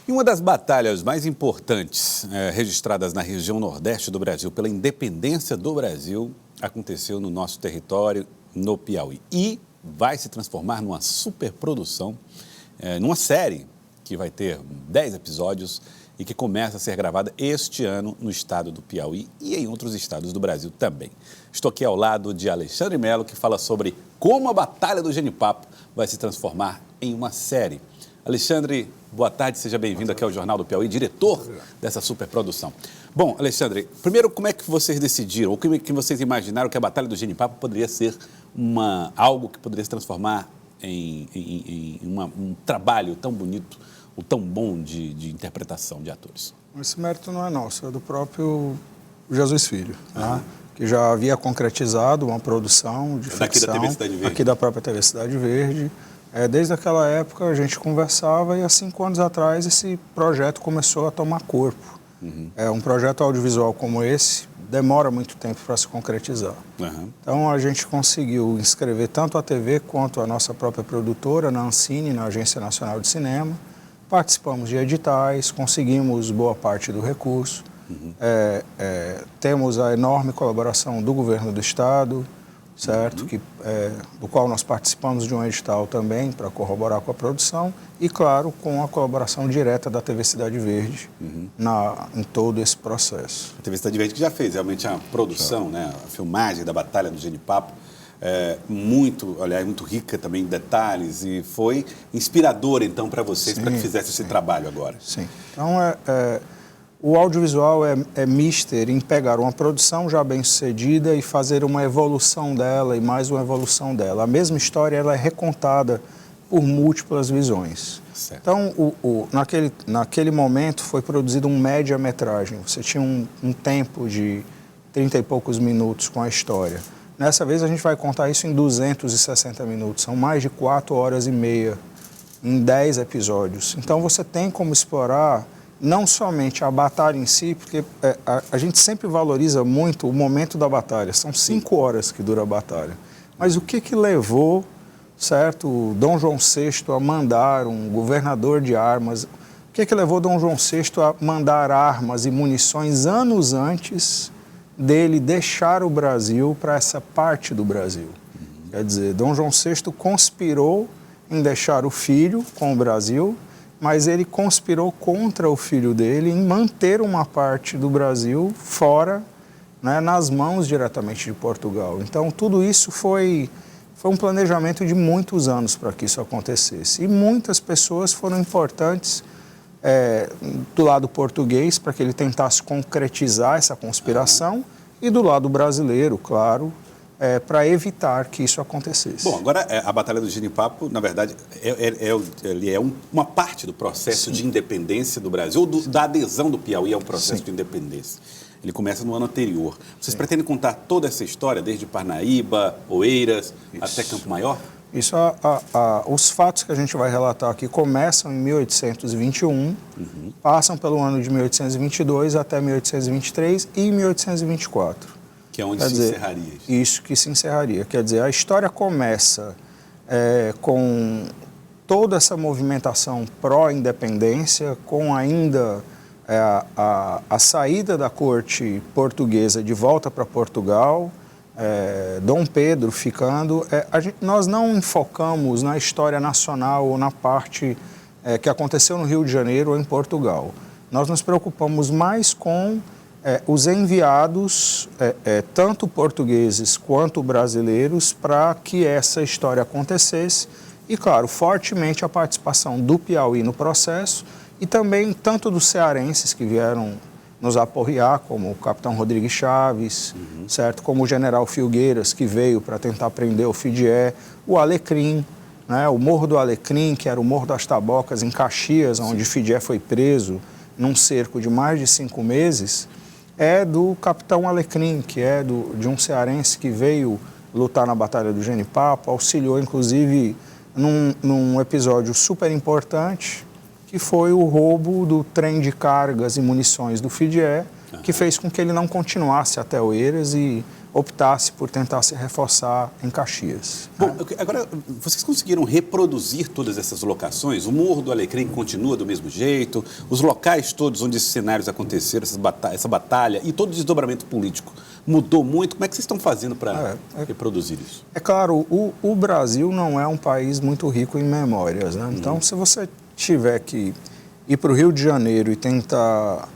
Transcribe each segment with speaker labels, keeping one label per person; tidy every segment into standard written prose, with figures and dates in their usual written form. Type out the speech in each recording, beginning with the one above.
Speaker 1: E uma das batalhas mais importantes registradas na região nordeste do Brasil, pela independência do Brasil, aconteceu no nosso território, no Piauí. E vai se transformar numa superprodução, numa série que vai ter 10 episódios e que começa a ser gravada este ano no estado do Piauí e em outros estados do Brasil também. Estou aqui ao lado de Alexandre Melo, que fala sobre como a Batalha do Genipapo vai se transformar em uma série. Alexandre, boa tarde, seja bem-vindo aqui ao Jornal do Piauí, diretor dessa superprodução. Bom, Alexandre, primeiro, como é que vocês decidiram, ou como é que vocês imaginaram que a Batalha do Genipapo poderia ser algo que poderia se transformar em um trabalho tão bonito, ou tão bom de interpretação de atores?
Speaker 2: Esse mérito não é nosso, é do próprio Jesus Filho, né? Que já havia concretizado uma produção de ficção
Speaker 1: daqui da TV Cidade Verde.
Speaker 2: Aqui da própria TV Cidade Verde. Desde aquela época a gente conversava e há 5 anos atrás esse projeto começou a tomar corpo. Um projeto audiovisual como esse demora muito tempo para se concretizar. Então a gente conseguiu inscrever tanto a TV quanto a nossa própria produtora na Ancine, na Agência Nacional de Cinema. Participamos de editais, conseguimos boa parte do recurso. Temos a enorme colaboração do governo do estado, certo? Do qual nós participamos de um edital também para corroborar com a produção e, claro, com a colaboração direta da TV Cidade Verde em todo esse processo.
Speaker 1: A TV Cidade Verde que já fez realmente a produção, né? A filmagem da Batalha do Genipapo, muito rica também em detalhes e foi inspiradora, então, para vocês, para que fizessem esse trabalho agora.
Speaker 2: Sim. Então, o audiovisual é mister em pegar uma produção já bem sucedida e fazer uma evolução dela e mais uma evolução dela. A mesma história ela é recontada por múltiplas visões.
Speaker 1: Certo.
Speaker 2: Então, naquele momento foi produzido um média-metragem. Você tinha um tempo de 30 e poucos minutos com a história. Nessa vez a gente vai contar isso em 260 minutos. São mais de 4 horas e meia em 10 episódios. Então você tem como explorar não somente a batalha em si, porque a gente sempre valoriza muito o momento da batalha. São 5 horas que dura a batalha. Mas o que levou, certo, o Dom João VI a mandar um governador de armas? O que levou Dom João VI a mandar armas e munições anos antes dele deixar o Brasil para essa parte do Brasil? Quer dizer, Dom João VI conspirou em deixar o filho com o Brasil, mas ele conspirou contra o filho dele em manter uma parte do Brasil fora, né, nas mãos diretamente de Portugal. Então, tudo isso foi um planejamento de muitos anos para que isso acontecesse. E muitas pessoas foram importantes do lado português para que ele tentasse concretizar essa conspiração e do lado brasileiro, claro, para evitar que isso acontecesse.
Speaker 1: Bom, agora a Batalha do Genipapo, na verdade, ele é uma parte do processo de independência do Brasil, ou da adesão do Piauí ao processo de independência. Ele começa no ano anterior. Vocês pretendem contar toda essa história, desde Parnaíba, Oeiras, até Campo Maior?
Speaker 2: Isso, os fatos que a gente vai relatar aqui começam em 1821, passam pelo ano de 1822 até 1823 e 1824.
Speaker 1: Que é onde se encerraria isso.
Speaker 2: Isso que se encerraria. Quer dizer, a história começa com toda essa movimentação pró-independência, com ainda a saída da corte portuguesa de volta para Portugal, Dom Pedro ficando. Nós não enfocamos na história nacional ou na parte que aconteceu no Rio de Janeiro ou em Portugal. Nós nos preocupamos mais com os enviados, tanto portugueses quanto brasileiros, para que essa história acontecesse e, claro, fortemente a participação do Piauí no processo e também tanto dos cearenses que vieram nos aporrear, como o capitão Rodrigues Chaves, certo? Como o general Filgueiras, que veio para tentar prender o Fidié, o Alecrim, né? O Morro do Alecrim, que era o Morro das Tabocas, em Caxias, onde Fidié foi preso num cerco de mais de 5 meses, é do capitão Alecrim, que é de um cearense que veio lutar na Batalha do Genipapo, auxiliou inclusive num episódio super importante, que foi o roubo do trem de cargas e munições do Fidié, que fez com que ele não continuasse até Oeiras e optasse por tentar se reforçar em Caxias.
Speaker 1: Bom, agora, vocês conseguiram reproduzir todas essas locações? O Morro do Alecrim continua do mesmo jeito? Os locais todos onde esses cenários aconteceram, essa batalha e todo o desdobramento político mudou muito? Como é que vocês estão fazendo para reproduzir isso?
Speaker 2: É claro, o Brasil não é um país muito rico em memórias, né? Então, se você tiver que ir para o Rio de Janeiro e tentar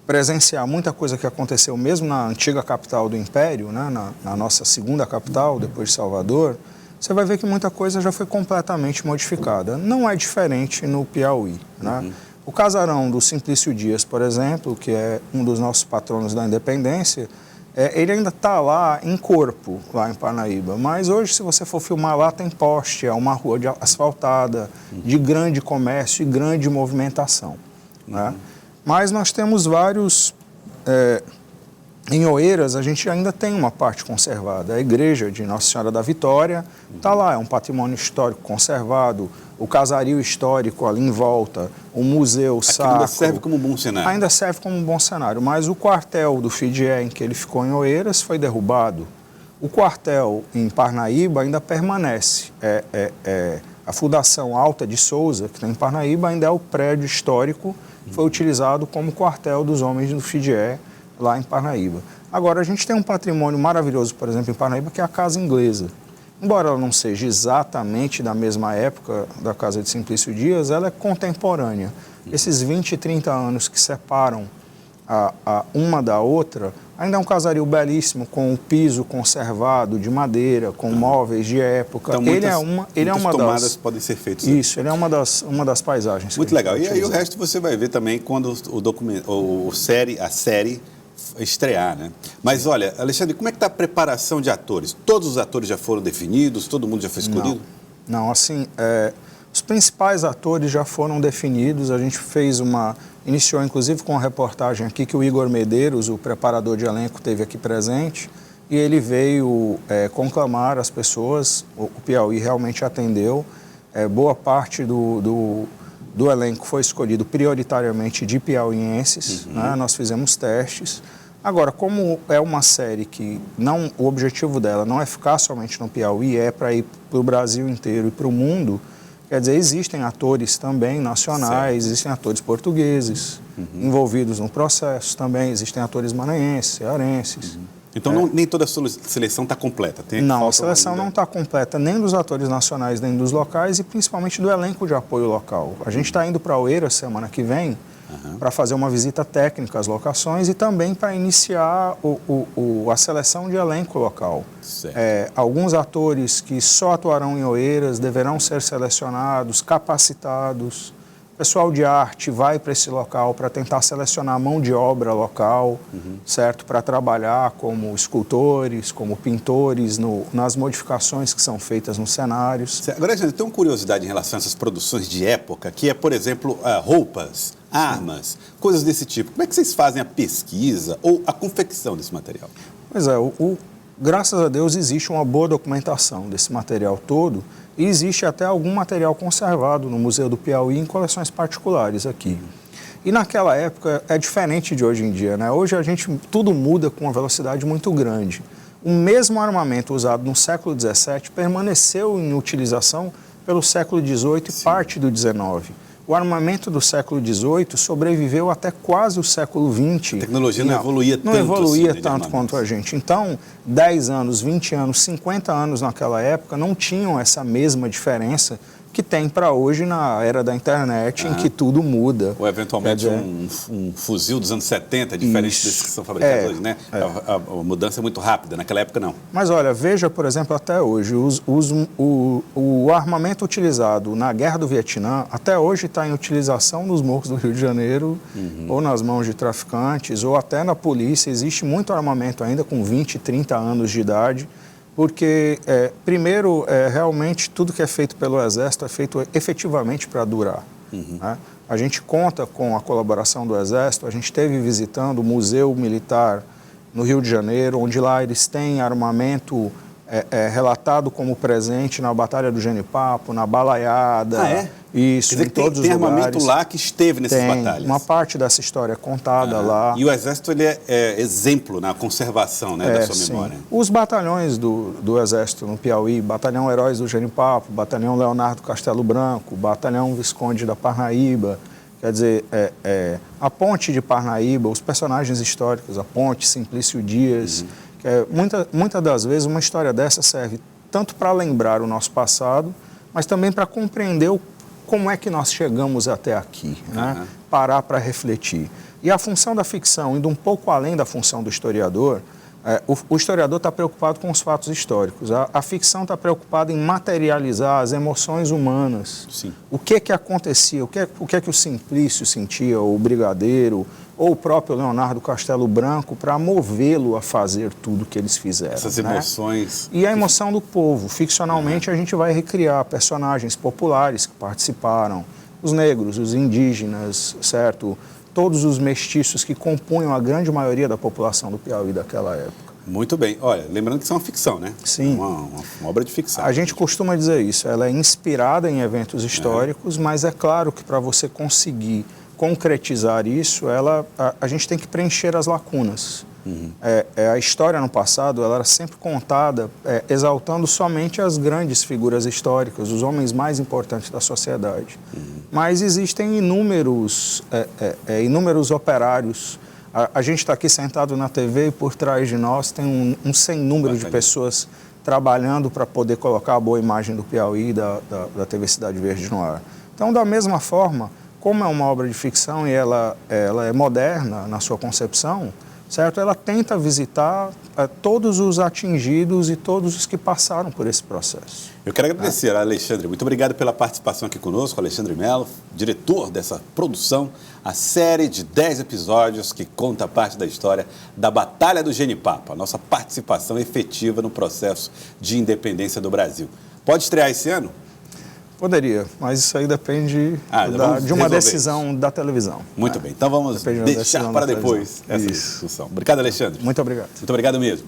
Speaker 2: presenciar muita coisa que aconteceu mesmo na antiga capital do Império, né, na nossa segunda capital, depois de Salvador, você vai ver que muita coisa já foi completamente modificada. Não é diferente no Piauí, né? O casarão do Simplício Dias, por exemplo, que é um dos nossos patronos da independência, ele ainda está lá em corpo, lá em Parnaíba. Mas hoje, se você for filmar lá, tem poste, é uma rua asfaltada, de grande comércio e grande movimentação, né? Mas nós temos vários... em Oeiras, a gente ainda tem uma parte conservada. A igreja de Nossa Senhora da Vitória está lá, é um patrimônio histórico conservado. O casario histórico ali em volta, o museu sacro...
Speaker 1: Ainda serve como um bom cenário.
Speaker 2: Ainda serve como um bom cenário, mas o quartel do FIDIE, em que ele ficou em Oeiras, foi derrubado. O quartel em Parnaíba ainda permanece. A Fundação Alta de Souza, que tem em Parnaíba, ainda é o prédio histórico que foi utilizado como quartel dos homens do FIDIE, lá em Parnaíba. Agora, a gente tem um patrimônio maravilhoso, por exemplo, em Parnaíba, que é a Casa Inglesa. Embora ela não seja exatamente da mesma época da Casa de Simplício Dias, ela é contemporânea. Esses 20, 30 anos que separam uma da outra, ainda é um casario belíssimo, com o piso conservado de madeira, com móveis de época.
Speaker 1: Então, muitas tomadas podem ser feitas.
Speaker 2: Isso, ele é uma das paisagens.
Speaker 1: Muito legal. E aí o resto você vai ver também quando a série estrear, né? Mas olha, Alexandre, como é que está a preparação de atores? Todos os atores já foram definidos? Todo mundo já foi escolhido?
Speaker 2: Não, assim, os principais atores já foram definidos. A gente iniciou inclusive com uma reportagem aqui que o Igor Medeiros, o preparador de elenco, esteve aqui presente e ele veio conclamar as pessoas. O Piauí realmente atendeu. Boa parte do elenco foi escolhido prioritariamente de piauienses, né? Nós fizemos testes. Agora, como é uma série que o objetivo dela não é ficar somente no Piauí, é para ir para o Brasil inteiro e para o mundo, quer dizer, existem atores também nacionais, existem atores portugueses envolvidos no processo também, existem atores maranhenses, cearenses.
Speaker 1: Então, nem toda a seleção está completa?
Speaker 2: Não, a seleção não está completa nem dos atores nacionais, nem dos locais e principalmente do elenco de apoio local. A gente está indo para Oeiras semana que vem para fazer uma visita técnica às locações e também para iniciar a seleção de elenco local. Alguns atores que só atuarão em Oeiras deverão ser selecionados, capacitados. O pessoal de arte vai para esse local para tentar selecionar mão de obra local, certo? Para trabalhar como escultores, como pintores, nas modificações que são feitas nos cenários.
Speaker 1: Agora, gente, tem uma curiosidade em relação a essas produções de época, que é, por exemplo, roupas, armas, coisas desse tipo. Como é que vocês fazem a pesquisa ou a confecção desse material?
Speaker 2: Pois é, graças a Deus existe uma boa documentação desse material todo e existe até algum material conservado no Museu do Piauí em coleções particulares aqui. E naquela época é diferente de hoje em dia, né? Hoje tudo muda com uma velocidade muito grande. O mesmo armamento usado no século XVII permaneceu em utilização pelo século XVIII e parte do XIX. O armamento do século XVIII sobreviveu até quase o século XX.
Speaker 1: A tecnologia não evoluía tanto.
Speaker 2: Não evoluía tanto quanto a gente. Então, 10 anos, 20 anos, 50 anos naquela época não tinham essa mesma diferença que tem para hoje na era da internet, em que tudo muda.
Speaker 1: Ou eventualmente um fuzil dos anos 70, diferente desses que são fabricados hoje, né? A mudança é muito rápida, naquela época não.
Speaker 2: Mas olha, veja, por exemplo, até hoje, o armamento utilizado na Guerra do Vietnã, até hoje está em utilização nos morros do Rio de Janeiro, ou nas mãos de traficantes, ou até na polícia. Existe muito armamento ainda com 20, 30 anos de idade, porque, primeiro, realmente tudo que é feito pelo Exército é feito efetivamente para durar. Né? A gente conta com a colaboração do Exército, a gente esteve visitando o Museu Militar no Rio de Janeiro, onde lá eles têm armamento relatado como presente na Batalha do Genipapo, na Balaiada.
Speaker 1: Ah, é?
Speaker 2: Isso,
Speaker 1: quer dizer,
Speaker 2: em todos os
Speaker 1: tem
Speaker 2: lugares.
Speaker 1: armamento lá que esteve nessas batalhas.
Speaker 2: Uma parte dessa história é contada lá.
Speaker 1: E o Exército ele é exemplo na conservação, né, da sua memória.
Speaker 2: Os batalhões do Exército no Piauí, Batalhão Heróis do Genipapo, Batalhão Leonardo Castelo Branco, Batalhão Visconde da Parnaíba, quer dizer, a Ponte de Parnaíba, os personagens históricos, a Ponte, Simplício Dias, que muitas das vezes uma história dessa serve tanto para lembrar o nosso passado, mas também para compreender como é que nós chegamos até aqui, né? Parar para refletir. E a função da ficção, indo um pouco além da função do historiador, o historiador está preocupado com os fatos históricos, a ficção está preocupada em materializar as emoções humanas.
Speaker 1: Sim.
Speaker 2: O que acontecia, o que o Simplício sentia, ou o Brigadeiro, ou o próprio Leonardo Castelo Branco, para movê-lo a fazer tudo o que eles fizeram.
Speaker 1: Essas
Speaker 2: né?
Speaker 1: emoções.
Speaker 2: E a emoção do povo. Ficcionalmente, a gente vai recriar personagens populares que participaram, os negros, os indígenas, certo? Todos os mestiços que compunham a grande maioria da população do Piauí daquela época.
Speaker 1: Muito bem. Olha, lembrando que isso é uma ficção, né?
Speaker 2: Sim.
Speaker 1: Uma obra de ficção.
Speaker 2: A gente costuma dizer isso, ela é inspirada em eventos históricos, mas é claro que para você conseguir concretizar isso, a gente tem que preencher as lacunas. A história no passado ela era sempre contada exaltando somente as grandes figuras históricas, os homens mais importantes da sociedade. Mas existem inúmeros operários. A gente está aqui sentado na TV e por trás de nós tem um sem número de pessoas trabalhando para poder colocar a boa imagem do Piauí e da TV Cidade Verde no ar. Então, da mesma forma, como é uma obra de ficção e ela é moderna na sua concepção, certo? Ela tenta visitar todos os atingidos e todos os que passaram por esse processo.
Speaker 1: Eu quero agradecer, Alexandre. Muito obrigado pela participação aqui conosco, Alexandre Mello, diretor dessa produção, a série de 10 episódios que conta parte da história da Batalha do Genipapo, a nossa participação efetiva no processo de independência do Brasil. Pode estrear esse ano?
Speaker 2: Poderia, mas isso aí depende de uma decisão da televisão.
Speaker 1: Muito bem, então vamos deixar para depois essa discussão. Obrigado, Alexandre.
Speaker 2: Muito obrigado.
Speaker 1: Muito obrigado mesmo.